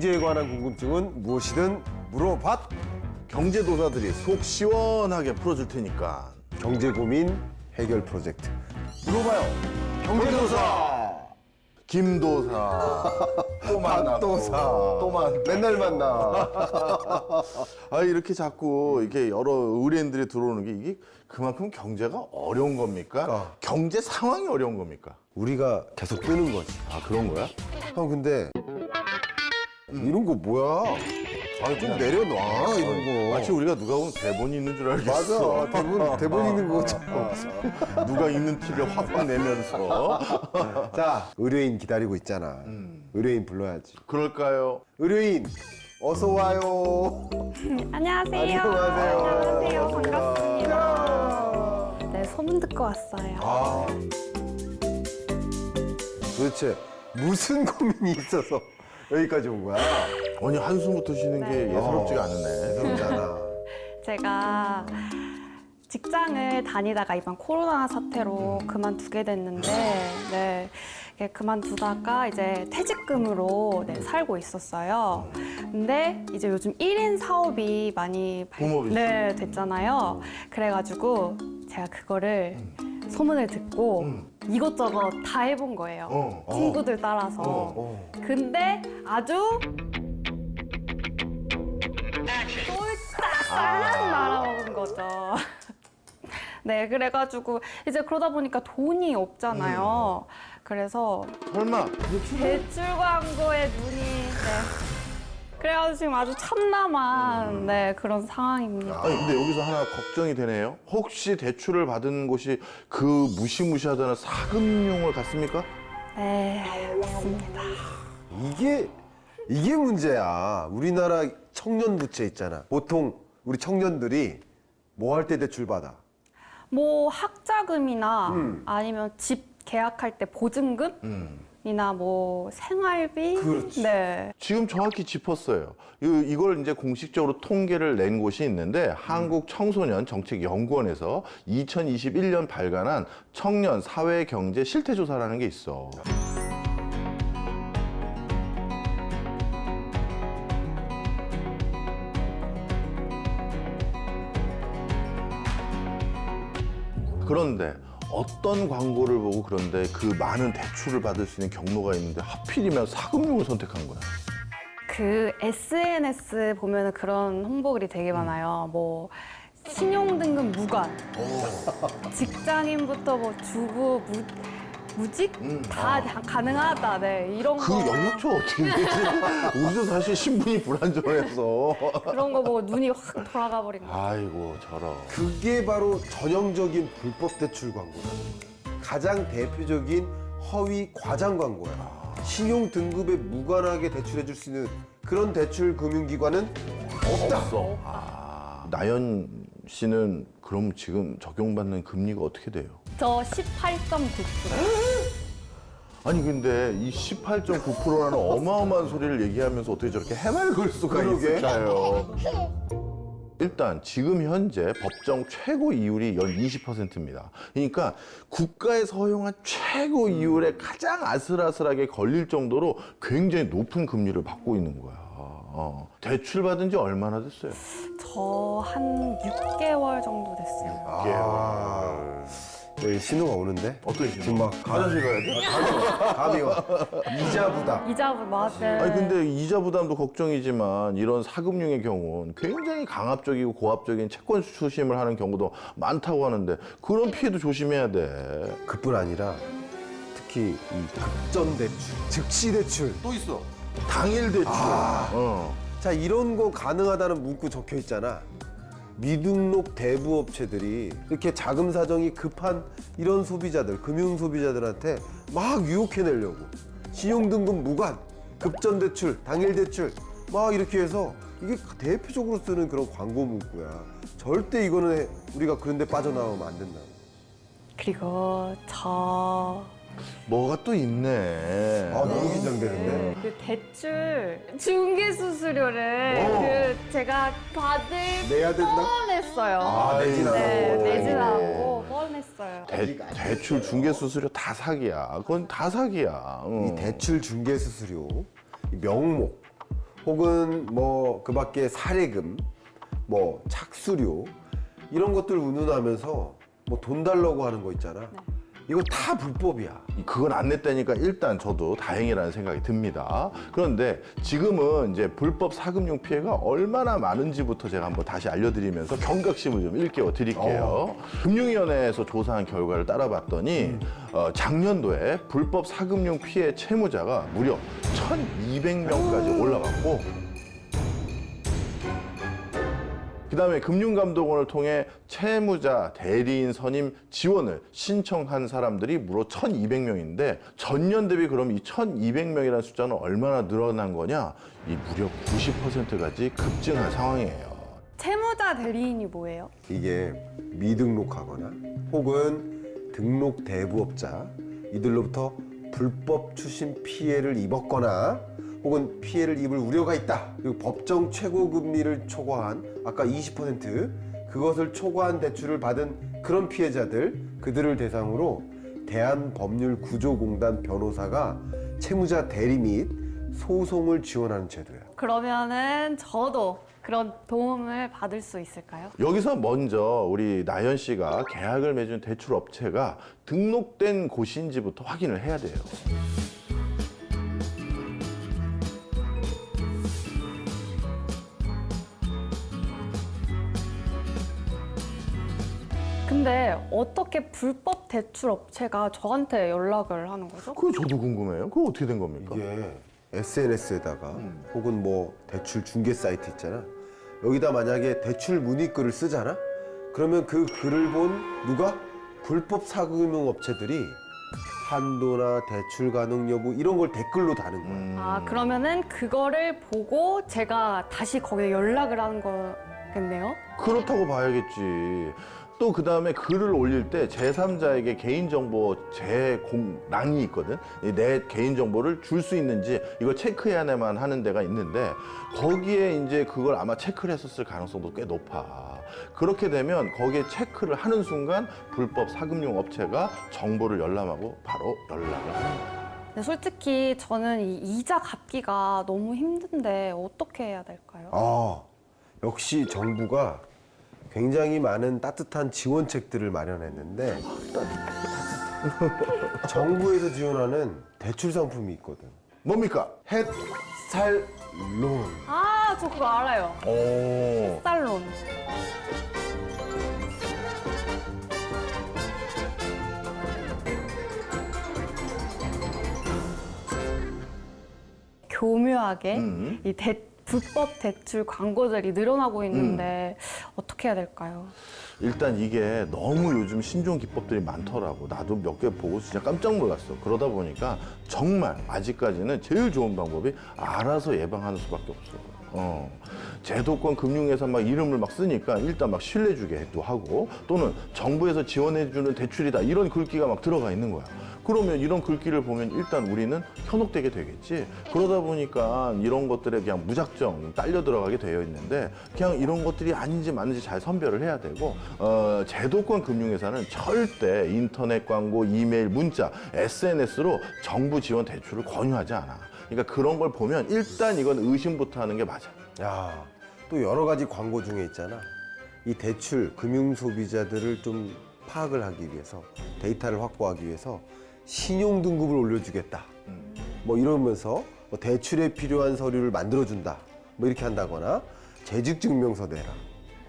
경제에 관한 궁금증은 무엇이든 물어봤. 경제도사들이 속 시원하게 풀어줄 테니까. 경제 고민 해결 프로젝트. 물어봐요. 경제도사. 김도사. 또 만나. 도사. 또 만나. 맨날 만나. 아, 이렇게 자꾸 이렇게 여러 의뢰인들이 들어오는 게 이게 그만큼 경제가 어려운 겁니까? 경제 상황이 어려운 겁니까? 우리가 계속 뜨는 거지. 아, 그런 거야? 형 근데 이런 거 뭐야? 아, 좀 내려놔 이런 거. 마치 우리가 누가 보면 대본이 있는 줄 알겠어. 맞아. 대본 있는 거잖아. 누가 있는 TV에 확 내면서. 자, 의뢰인 기다리고 있잖아. 의뢰인 불러야지. 그럴까요? 의뢰인 어서 와요. 안녕하세요. 안녕하세요. 안녕하세요. 반갑습니다. 네, 소문 듣고 왔어요. 도대체 무슨 고민이 있어서 여기까지 온 거야? 아니, 한숨부터 쉬는 게 네. 예사롭지가 않으네. 그러잖아. 제가 직장을 다니다가 이번 코로나 사태로 그만두게 됐는데, 네, 이게 그만두다가 이제 퇴직금으로 살고 있었어요. 근데 이제 요즘 1인 사업이 많이 붐업이 네, 됐잖아요. 그래가지고 제가 그거를 소문을 듣고 이것저것 다 해본 거예요. 친구들 따라서. 근데 아주 쫄딱 말아먹은 거죠. 네, 그래가지고 이제 그러다 보니까 돈이 없잖아요. 그래서 설마 대출 광고에 눈이 그래가지고 지금 아주 참담한 그런 상황입니다. 아니 근데 여기서 하나 걱정이 되네요. 혹시 대출을 받은 곳이 그 무시무시하다는 사금융을 갔습니까? 네, 맞습니다. 이게 문제야. 우리나라 청년 부채 있잖아. 보통 우리 청년들이 뭐 할 때 대출 받아? 뭐 학자금이나 아니면 집 계약할 때 보증금이나 뭐 생활비. 그렇지. 네. 지금 정확히 짚었어요. 이걸 이제 공식적으로 통계를 낸 곳이 있는데 한국청소년정책연구원에서 2021년 발간한 청년 사회경제 실태조사라는 게 있어. 그런데 어떤 광고를 보고 그런데 그 많은 대출을 받을 수 있는 경로가 있는데 하필이면 사금융을 선택한 거야. 그 SNS 보면은 그런 홍보글이 되게 많아요. 뭐 신용등급 무관, 직장인부터 뭐 주부, 무직 다 가능하다. 네, 이런 그 거 연락처 어떻게 되지? 우리도 사실 신분이 불안정해서. 그런 거 보고 눈이 확 돌아가 버린 거. 아이고 저런. 그게 바로 전형적인 불법 대출 광고다. 가장 대표적인 허위 과장 광고야. 신용 등급에 무관하게 대출해 줄 수 있는 그런 대출 금융기관은 없다. 없어. 나연 씨는 그럼 지금 적용받는 금리가 어떻게 돼요? 저 18.9%. 아니 근데 이 18.9%라는 어마어마한 소리를 얘기하면서 어떻게 저렇게 해맑을 수가 그러게. 있을까요? 일단 지금 현재 법정 최고 이율이 연 20%입니다. 그러니까 국가에서 허용한 최고 이율에 가장 아슬아슬하게 걸릴 정도로 굉장히 높은 금리를 받고 있는 거야. 대출 받은 지 얼마나 됐어요? 저 한 6개월 정도 됐어요. 여기 신호가 오는데? 어떤 식으로? 지금 막 화장실 가야 돼? 감이 와. 이자 부담. 이자부 맞아요. 아니 근데 이자 부담도 걱정이지만 이런 사금융의 경우는 굉장히 강압적이고 고압적인 채권 수심을 하는 경우도 많다고 하는데 그런 피해도 조심해야 돼. 그뿐 아니라 특히 이 급전 대출, 즉시 대출. 또 있어. 당일 대출. 자, 이런 거 가능하다는 문구 적혀 있잖아. 미등록 대부업체들이 이렇게 자금 사정이 급한 이런 소비자들, 금융 소비자들한테 막 유혹해내려고 신용등급 무관, 급전대출, 당일대출 막 이렇게 해서 이게 대표적으로 쓰는 그런 광고 문구야. 절대 이거는 우리가 그런 데 빠져나오면 안 된다. 그리고 저 뭐가 또 있네. 너무 긴장되는데. 그 대출 중개 수수료를 제가 받을 내야 된다? 뻔했어요. 내진 않아. 네, 내진 않고 뻔했어요. 대출 중개 수수료 다 사기야. 그건 다 사기야. 이 대출 중개 수수료 이 명목 혹은 뭐 그 밖에 사례금, 뭐 착수료 이런 것들 운운하면서 뭐 돈 달라고 하는 거 있잖아. 이거 다 불법이야. 그건 안 냈다니까 일단 저도 다행이라는 생각이 듭니다. 그런데 지금은 이제 불법 사금융 피해가 얼마나 많은지부터 제가 한번 다시 알려드리면서 경각심을 좀 일깨워 드릴게요. 금융위원회에서 조사한 결과를 따라봤더니 작년도에 불법 사금융 피해 채무자가 무려 1,200명까지 올라갔고 그다음에 금융감독원을 통해 채무자 대리인 선임 지원을 신청한 사람들이 무려 1,200명인데 전년 대비 그럼 이 1,200명이라는 숫자는 얼마나 늘어난 거냐? 이 무려 90%까지 급증한 상황이에요. 채무자 대리인이 뭐예요? 이게 미등록하거나 혹은 등록 대부업자 이들로부터 불법 추심 피해를 입었거나 혹은 피해를 입을 우려가 있다. 그리고 법정 최고 금리를 초과한 아까 20% 그것을 초과한 대출을 받은 그런 피해자들 그들을 대상으로 대한법률구조공단 변호사가 채무자 대리 및 소송을 지원하는 제도야. 그러면은 저도 그런 도움을 받을 수 있을까요? 여기서 먼저 우리 나연 씨가 계약을 맺은 대출 업체가 등록된 곳인지부터 확인을 해야 돼요. 근데 어떻게 불법 대출 업체가 저한테 연락을 하는 거죠? 그거 저도 궁금해요. 그거 어떻게 된 겁니까? 이게 SNS에다가 혹은 뭐 대출 중개 사이트 있잖아. 여기다 만약에 대출 문의글을 쓰잖아. 그러면 그 글을 본 누가? 불법 사금융 업체들이 한도나 대출 가능 여부 이런 걸 댓글로 다는 거야. 아, 그러면은 그거를 보고 제가 다시 거기에 연락을 하는 거겠네요? 그렇다고 봐야겠지. 또 그 다음에 글을 올릴 때 제3자에게 개인정보 재공란이 있거든. 내 개인정보를 줄 수 있는지 이걸 체크해야만 하는 데가 있는데 거기에 이제 그걸 아마 체크를 했었을 가능성도 꽤 높아. 그렇게 되면 거기에 체크를 하는 순간 불법 사금융 업체가 정보를 열람하고 바로 연락을 하는 거야. 근데 솔직히 저는 이 이자 갚기가 너무 힘든데 어떻게 해야 될까요? 아, 역시 정부가 굉장히 많은 따뜻한 지원책들을 마련했는데 정부에서 지원하는 대출 상품이 있거든. 뭡니까? 햇살론. 아, 저 그거 알아요. 오. 살론. 교묘하게 이 불법 대출 광고들이 늘어나고 있는데 어떻게 해야 될까요? 일단 이게 너무 요즘 신종 기법들이 많더라고. 나도 몇 개 보고 진짜 깜짝 놀랐어. 그러다 보니까 정말 아직까지는 제일 좋은 방법이 알아서 예방하는 수밖에 없어. 제도권 금융회사 막 이름을 막 쓰니까 일단 막 신뢰 주게도 하고 또는 정부에서 지원해주는 대출이다 이런 글귀가 막 들어가 있는 거야. 그러면 이런 글귀를 보면 일단 우리는 현혹되게 되겠지. 그러다 보니까 이런 것들에 그냥 무작정 딸려 들어가게 되어 있는데 그냥 이런 것들이 아닌지 맞는지 잘 선별을 해야 되고 제도권 금융회사는 절대 인터넷 광고, 이메일, 문자, SNS로 정부 지원 대출을 권유하지 않아. 그러니까 그런 걸 보면 일단 이건 의심부터 하는 게 맞아. 야, 또 여러 가지 광고 중에 있잖아. 이 대출, 금융 소비자들을 좀 파악을 하기 위해서 데이터를 확보하기 위해서 신용 등급을 올려주겠다. 뭐 이러면서 뭐 대출에 필요한 서류를 만들어준다. 뭐 이렇게 한다거나 재직 증명서 내라.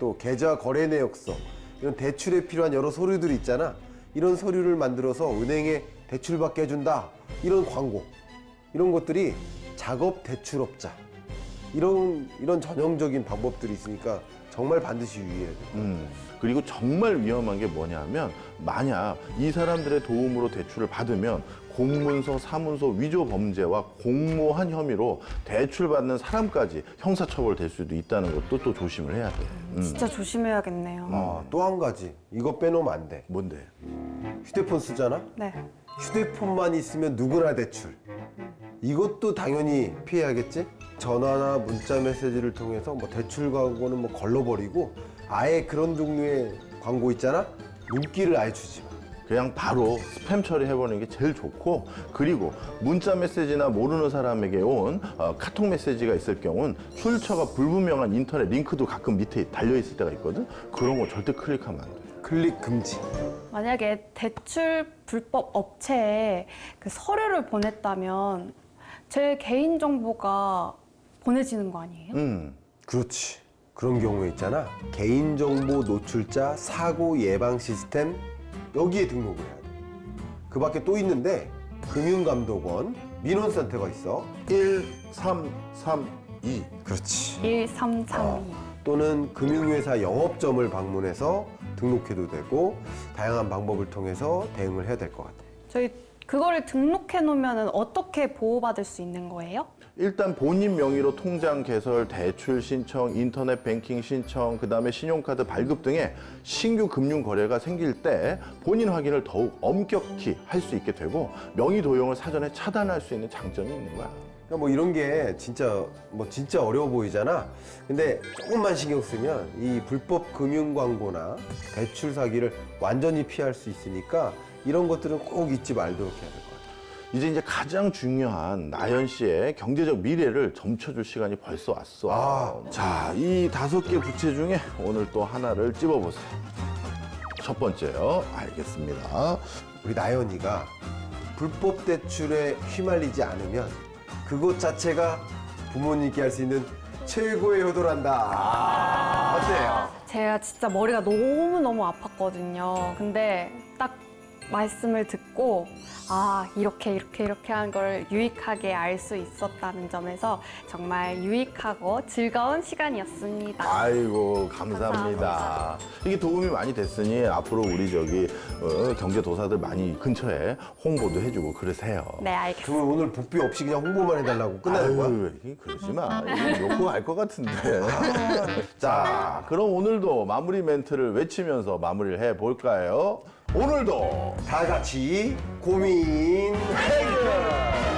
또 계좌 거래 내역서 이런 대출에 필요한 여러 서류들이 있잖아. 이런 서류를 만들어서 은행에 대출받게 해준다. 이런 광고. 이런 것들이 작업 대출업자. 이런 전형적인 방법들이 있으니까 정말 반드시 유의해야 돼. 그리고 정말 위험한 게 뭐냐면 만약 이 사람들의 도움으로 대출을 받으면 공문서, 사문서 위조 범죄와 공모한 혐의로 대출받는 사람까지 형사처벌될 수도 있다는 것도 또 조심을 해야 돼. 진짜 조심해야겠네요. 아, 또 한 가지. 이거 빼놓으면 안 돼. 뭔데? 휴대폰 쓰잖아? 네. 휴대폰만 있으면 누구나 대출. 이것도 당연히 피해야겠지? 전화나 문자 메시지를 통해서 뭐 대출 광고는 뭐 걸러버리고 아예 그런 종류의 광고 있잖아? 눈길을 아예 주지 마. 그냥 바로 스팸 처리해보는 게 제일 좋고, 그리고 문자 메시지나 모르는 사람에게 온 카톡 메시지가 있을 경우는 출처가 불분명한 인터넷 링크도 가끔 밑에 달려있을 때가 있거든. 그런 거 절대 클릭하면 안 돼. 클릭 금지. 만약에 대출 불법 업체에 그 서류를 보냈다면 제 개인 정보가 보내지는 거 아니에요? 그렇지. 그런 경우에 있잖아. 개인정보 노출자 사고 예방 시스템 여기에 등록을 해야 돼. 그 밖에 또 있는데 금융감독원 민원센터가 있어. 1332. 그렇지. 1332. 또는 금융회사 영업점을 방문해서 등록해도 되고 다양한 방법을 통해서 대응을 해야 될 것 같아. 저희 그거를 등록해 놓으면 어떻게 보호받을 수 있는 거예요? 일단 본인 명의로 통장 개설, 대출 신청, 인터넷 뱅킹 신청, 그다음에 신용카드 발급 등의 신규 금융 거래가 생길 때 본인 확인을 더욱 엄격히 할 수 있게 되고 명의 도용을 사전에 차단할 수 있는 장점이 있는 거야. 그러니까 뭐 이런 게 진짜 어려워 보이잖아. 근데 조금만 신경 쓰면 이 불법 금융 광고나 대출 사기를 완전히 피할 수 있으니까 이런 것들은 꼭 잊지 말도록 해야 될 것 같아. 이제 가장 중요한 나연 씨의 경제적 미래를 점쳐줄 시간이 벌써 왔어. 자, 이 5개 부채 중에 오늘 또 하나를 찝어보세요. 첫 번째요. 알겠습니다. 우리 나연이가 불법 대출에 휘말리지 않으면 그것 자체가 부모님께 할 수 있는 최고의 효도란다. 어때요? 제가 진짜 머리가 너무너무 아팠거든요. 근데 딱 말씀을 듣고 이렇게 한 걸 유익하게 알 수 있었다는 점에서 정말 유익하고 즐거운 시간이었습니다. 아이고, 감사합니다. 이게 도움이 많이 됐으니 앞으로 우리 경제도사들 많이 근처에 홍보도 해주고 그러세요. 네, 알겠습니다. 그러면 오늘 복비 없이 그냥 홍보만 해달라고 끝나는 거야? 아유, 그러지 마. 이거 욕구 알 것 같은데. 자, 그럼 오늘도 마무리 멘트를 외치면서 마무리를 해볼까요? 오늘도 다 같이 고민 해결!